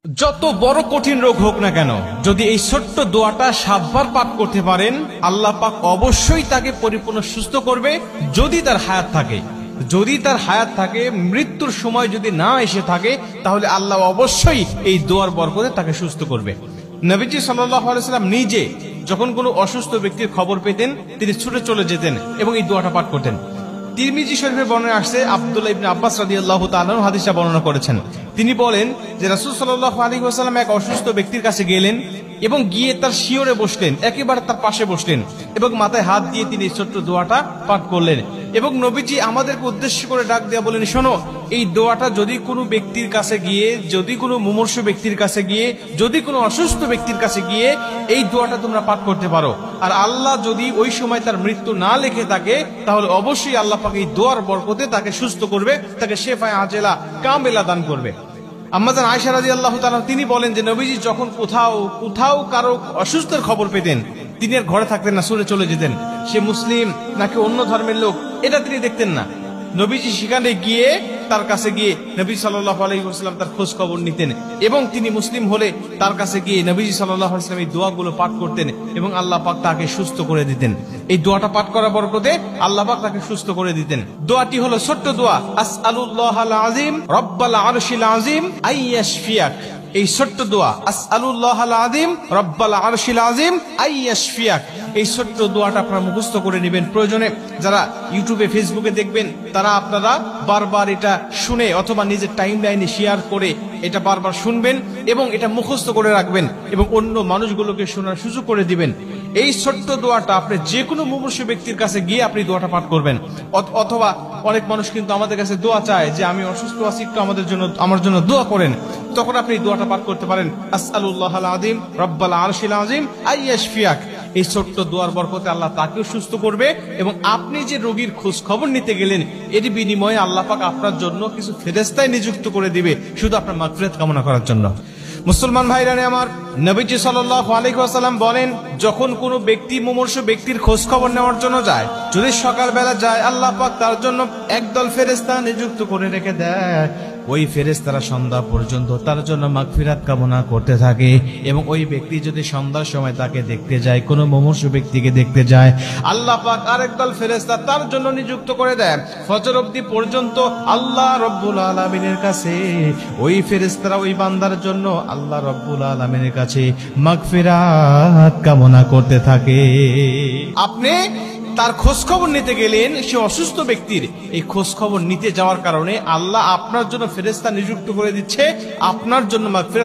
যত বড় কঠিন রোগ হোক না কেন, যদি এই ছোট্ট দোয়াটা 7 বার পাঠ করতে পারেন, আল্লাহ পাক অবশ্যই তাকে পরিপূর্ণ সুস্থ করবে। যদি তার হায়াত থাকে, মৃত্যুর সময় যদি না এসে থাকে, তাহলে আল্লাহ অবশ্যই এই দোয়ার বরকতে তাকে সুস্থ করবে। নবীজি সাল্লাল্লাহু আলাইহি ওয়াসাল্লাম নিজে যখন কোনো অসুস্থ ব্যক্তির খবর পেতেন, তিনি ছুটে চলে যেতেন এবং এই দোয়াটা পাঠ করতেন। তিরমিজি শরীফের বর্ণনা আসছে, আব্দুল্লাহ ইবনে আব্বাস রাদিয়াল্লাহু তাআলা হাদিসটা বর্ণনা করেছেন। তিনি বলেন যে রাসূল সাল্লাল্লাহু আলাইহি ওয়াসাল্লাম এক অসুস্থ ব্যক্তির কাছে গেলেন এবং গিয়ে তার শিয়রে বসলেন, একেবারে তার পাশে বসলেন এবং মাথায় হাত দিয়ে তিনি ছোট্ট দোয়াটা পাঠ করলেন। এবং নবীজি আমাদেরকে উদ্দেশ্য করে ডাক দেয়া বলেন, শোনো, এই দোয়াটা যদি কোনো ব্যক্তির কাছে গিয়ে, যদি কোনো মুমূর্ষু ব্যক্তির কাছে গিয়ে, যদি কোনো অসুস্থ ব্যক্তির কাছে গিয়ে এই দোয়াটা তোমরা পাঠ করতে পারো, আর আল্লাহ যদি ওই সময় তার মৃত্যু না লিখে থাকে, তাহলে অবশ্যই আল্লাহ পাক এই দোয়ার বরকতে তাকে সুস্থ করবে, তাকে শেফায়ে আজেলা কামেলা দান করবে। আম্মা জান আয়েশা রাদিয়াল্লাহু তাআলা তিনি বলেন যে নবীজি যখন কোথাও কারো অসুস্থের খবর পেতেন, তিনি আর ঘরে থাকতেন না, ছুটে চলে যেতেন। সে মুসলিম নাকি অন্য ধর্মের লোক, এটা তিনি দেখতেন না। নবীজি সেখানে গিয়ে, তার কাছে গিয়ে নবী সাল্লাল্লাহু আলাইহি ওয়াসাল্লাম তার খোঁজ খবর নিতেন এবং তিনি মুসলিম হলে তার কাছে গিয়ে নবীজি সাল্লাল্লাহু আলাইহি ওয়াসাল্লাম এই দোয়াগুলো পাঠ করতেন এবং আল্লাহ পাক তাকে সুস্থ করে দিতেন। এই দোয়াটা পাঠ করার বরকতে আল্লাহ পাক তাকে সুস্থ করে দিতেন। দোয়াটি হলো ছোট্ট দোয়া, আসআলুল্লাহাল আযীম রব্বাল আরশিল আযীম আইয়াশফিয়াক। এই ছোট্ট দোয়া, আসআলুল্লাহাল আযীম রব্বাল আরশিল আযীম আইয়াশফিয়াক, এই ছোট্ট দোয়াটা আপনারা মুখস্থ করে নেবেন। প্রয়োজনে যারা ইউটিউবে ফেসবুকে দেখবেন, তারা আপনারা বারবার এটা শুনে অথবা নিজের টাইম লাইনে শেয়ার করে এটা বারবার শুনবেন এবং এটা মুখস্থ করে রাখবেন এবং অন্য মানুষগুলোকে শোনার সুযোগ করে দিবেন। এই ছোট্ট দোয়াটা আপনি যে কোনো মুমূর্ষু ব্যক্তির কাছে গিয়ে আপনি দোয়াটা পাঠ করবেন। অথবা অনেক মানুষ কিন্তু আমাদের কাছে দোয়া চায় যে আমি অসুস্থ আছি, একটু আমার জন্য দোয়া করেন। তখন আপনি দোয়াটা পাঠ করতে পারেন, আসআলুল্লাহাল আযীম রব্বাল আরশিল আযীম আইয়াশফিয়াক। এই ছোট্ট দোয়ার বরকতে আল্লাহ তাকেও সুস্থ করবে এবং আপনি যে রোগীর খোঁজ খবর নিতে গেলেন, এর বিনিময়ে আল্লাহ পাক আপনার জন্য কিছু ফেরেশতা নিযুক্ত করে দিবে, শুধু আপনার মাগফিরাত কামনা করার জন্য। মুসলমান ভাইরা আমার, নবীজি সাল্লাল্লাহু আলাইহি ওয়াসাল্লাম বলেন, যখন কোনো ব্যক্তি মুমূর্ষু ব্যক্তির খোঁজ খবর নেওয়ার জন্য যায়, যদি সকালবেলা যায়, আল্লাহ পাক তার জন্য একদল ফেরেশতা নিযুক্ত করে রেখে দেয়। ওই ফেরেশতারা সন্ধ্যা পর্যন্ত তার জন্য মাগফিরাত কামনা করতে থাকে এবং ওই ব্যক্তি যদি সন্ধ্যার সময় তাকে দেখতে যায়, কোনো মুমূর্ষু ব্যক্তিকে দেখতে যায়, আল্লাহ পাক আরেক দল ফেরেশতা তার জন্য নিযুক্ত করে দেয়। ফজর অবধি পর্যন্ত আল্লাহ রব্বুল আলামিনের কাছে ওই ফেরেশতারা ওই বান্দার জন্য আল্লাহ রব্বুল আলামিনের কাছে মাগফিরাত কামনা করতে থাকে। আপনি তার খোঁজ খবর নিতে গেলেন, সে অসুস্থ ব্যক্তির এই খোঁজ খবর নিতে যাওয়ার কারণে আল্লাহ আপনার জন্য ফেরেশতা নিযুক্ত করে দিচ্ছে, আপনার জন্য মাগফিরাত